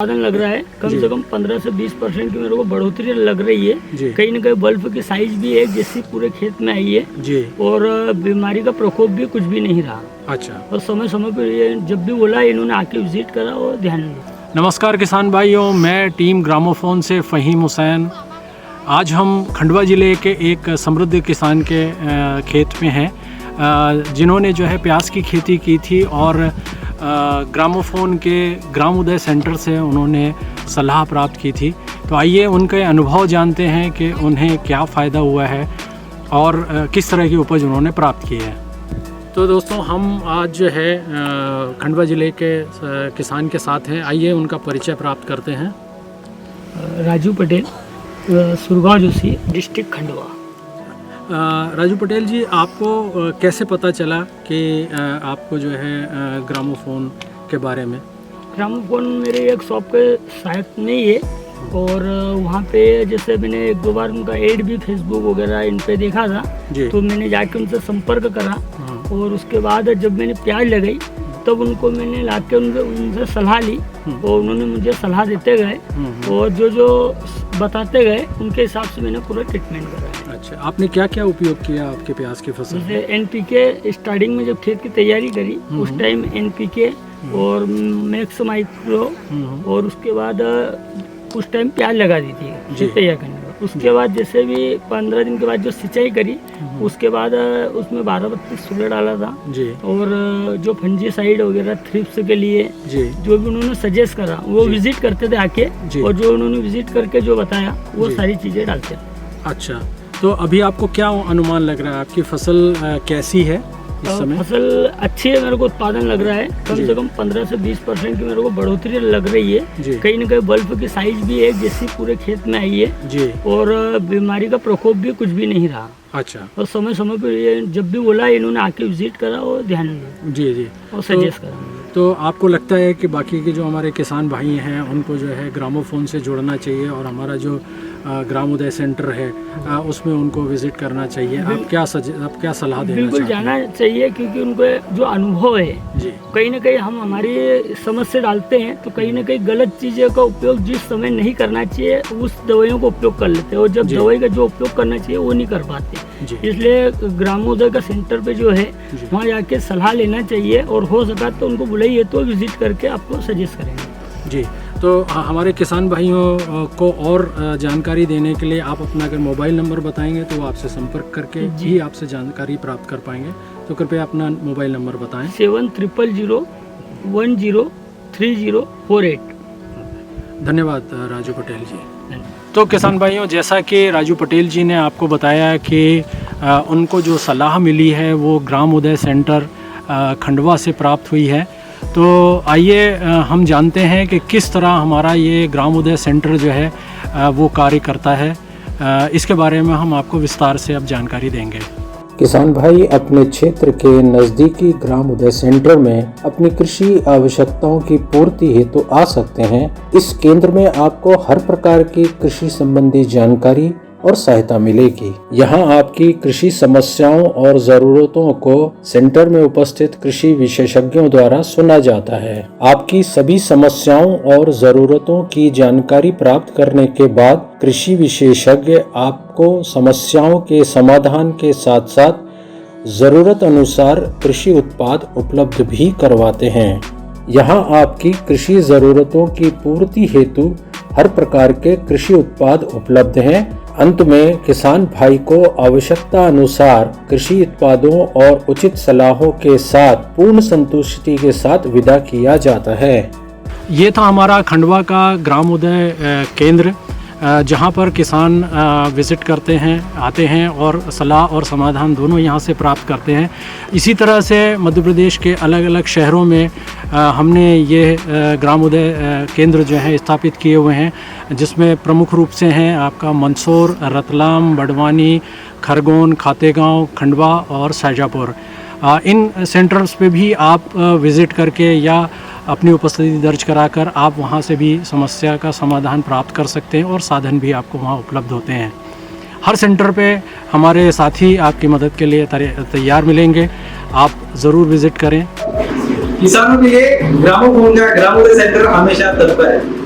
उत्पादन लग रहा है कम से कम 15 से 20% की मेरे को बढ़ोतरी लग रही है। कहीं न कहीं बल्ब की साइज भी एक जैसी पूरे खेत में आई है जी। और बीमारी का प्रकोप भी कुछ भी नहीं रहा। अच्छा, और समय समय पर ये जब भी बोला इन्होंने आके विजिट करा और ध्यान दिया। नमस्कार किसान भाइयों, मैं टीम ग्रामोफोन से फ़हीम हुसैन। आज हम खंडवा ज़िले के एक समृद्ध किसान के खेत में हैं जिन्होंने जो है प्याज की खेती की थी और ग्रामोफोन के ग्राम उदय सेंटर से उन्होंने सलाह प्राप्त की थी। तो आइए उनके अनुभव जानते हैं कि उन्हें क्या फ़ायदा हुआ है और किस तरह की उपज उन्होंने प्राप्त की है। तो दोस्तों, हम आज जो है खंडवा ज़िले के किसान के साथ हैं। आइए उनका परिचय प्राप्त करते हैं। राजू पटेल, सुरगांव जोशी, डिस्ट्रिक्ट खंडवा। राजू पटेल जी, आपको कैसे पता चला कि आपको जो है ग्रामोफोन के बारे में? ग्रामोफोन मेरे एक शॉप के साथ में ही है और वहाँ पे जैसे मैंने एक दो बार उनका एड भी फेसबुक वगैरह इन पे देखा था, तो मैंने जाके उनसे संपर्क करा और उसके बाद जब मैंने प्याज लगाई तब उनको मैंने लाके उनसे सलाह ली और उन्होंने मुझे सलाह देते गए और जो जो बताते गए उनके हिसाब से मैंने पूरा ट्रीटमेंट करा। अच्छा, आपने क्या क्या उपयोग किया आपके प्याज की फसल? जैसे एनपीके स्टार्टिंग में जब खेत की तैयारी करी उस टाइम एनपीके और मैक्स माइक्रो और उसके बाद उस टाइम प्याज लगा दी थी तैयार करने के बाद। उसके बाद जैसे भी 15 दिन के बाद जो सिंचाई करी उसके बाद उसमें 12-32 डाला था और जो फंजीसाइड वगैरह थ्रिप्स के लिए जो भी उन्होंने सजेस्ट करा वो विजिट करते थे आके और जो उन्होंने विजिट करके जो बताया वो सारी चीजें डालते थे। अच्छा, तो अभी आपको क्या अनुमान लग रहा है, आपकी फसल कैसी है इस समय? फसल अच्छी है, मेरे को उत्पादन लग रहा है कम से कम 15 से 20% की मेरे को बढ़ोतरी लग रही है। कहीं न कहीं बल्ब की साइज भी एक जैसी पूरे खेत में आई है और बीमारी का प्रकोप भी कुछ भी नहीं रहा। अच्छा, और समय समय पर ये जब भी बोला इन्होंने आके विजिट करा और ध्यान दिया जी और सजेस्ट करा। तो आपको लगता है कि बाकी के जो हमारे किसान भाई हैं उनको जो है ग्रामोफोन से जोड़ना चाहिए और हमारा जो ग्राम उदय सेंटर है उसमें उनको विजिट करना चाहिए? आप क्या सलाह देना? बिल्कुल जाना चाहिए क्योंकि उनको जो अनुभव है कहीं ना कहीं हम हमारी समझ से डालते हैं तो कहीं ना कहीं गलत चीज़ों का उपयोग जिस समय नहीं करना चाहिए उस दवाइयों का उपयोग कर लेते हैं और जब दवाई का जो उपयोग करना चाहिए वो नहीं कर पाते। इसलिए ग्रामोदय का सेंटर पे जो है वहाँ जाके सलाह लेना चाहिए और हो सका तो उनको बुलाइए तो विजिट करके आपको सजेस्ट करेंगे। जी, तो हमारे किसान भाइयों को और जानकारी देने के लिए आप अपना अगर मोबाइल नंबर बताएंगे तो वो आपसे संपर्क करके ही आपसे जानकारी प्राप्त कर पाएंगे। तो कृपया अपना मोबाइल नंबर बताएं। 7000103048। धन्यवाद राजू पटेल जी। तो किसान भाइयों, जैसा कि राजू पटेल जी ने आपको बताया कि उनको जो सलाह मिली है वो ग्राम उदय सेंटर खंडवा से प्राप्त हुई है। तो आइए हम जानते हैं कि किस तरह हमारा ये ग्राम उदय सेंटर जो है वो कार्य करता है। इसके बारे में हम आपको विस्तार से अब जानकारी देंगे। किसान भाई अपने क्षेत्र के नज़दीकी ग्राम उदय सेंटर में अपनी कृषि आवश्यकताओं की पूर्ति हेतु आ सकते हैं। इस केंद्र में आपको हर प्रकार की कृषि संबंधी जानकारी और सहायता मिलेगी। यहाँ आपकी कृषि समस्याओं और जरूरतों को सेंटर में उपस्थित कृषि विशेषज्ञों द्वारा सुना जाता है। आपकी सभी समस्याओं और जरूरतों की जानकारी प्राप्त करने के बाद कृषि विशेषज्ञ आपको समस्याओं के समाधान के साथ साथ जरूरत अनुसार कृषि उत्पाद उपलब्ध भी करवाते हैं। यहाँ आपकी कृषि जरूरतों की पूर्ति हेतु हर प्रकार के कृषि उत्पाद उपलब्ध हैं। अंत में किसान भाई को आवश्यकता अनुसार कृषि उत्पादों और उचित सलाहों के साथ पूर्ण संतुष्टि के साथ विदा किया जाता है। ये था हमारा खंडवा का ग्राम उदय केंद्र, जहाँ पर किसान विज़िट करते हैं, आते हैं और सलाह और समाधान दोनों यहाँ से प्राप्त करते हैं। इसी तरह से मध्य प्रदेश के अलग अलग शहरों में हमने ये ग्राम उदय केंद्र जो है स्थापित किए हुए हैं, जिसमें प्रमुख रूप से हैं आपका मंदसौर, रतलाम, बड़वानी, खरगोन, खातेगांव, खंडवा और शाजापुर। इन सेंटर्स पे भी आप विज़िट करके या अपनी उपस्थिति दर्ज कराकर आप वहाँ से भी समस्या का समाधान प्राप्त कर सकते हैं और साधन भी आपको वहाँ उपलब्ध होते हैं। हर सेंटर पे हमारे साथी आपकी मदद के लिए तैयार मिलेंगे। आप ज़रूर विज़िट करें। किसानों के लिए ग्रामोफोन का ग्राम उदय सेंटर हमेशा तत्पर है।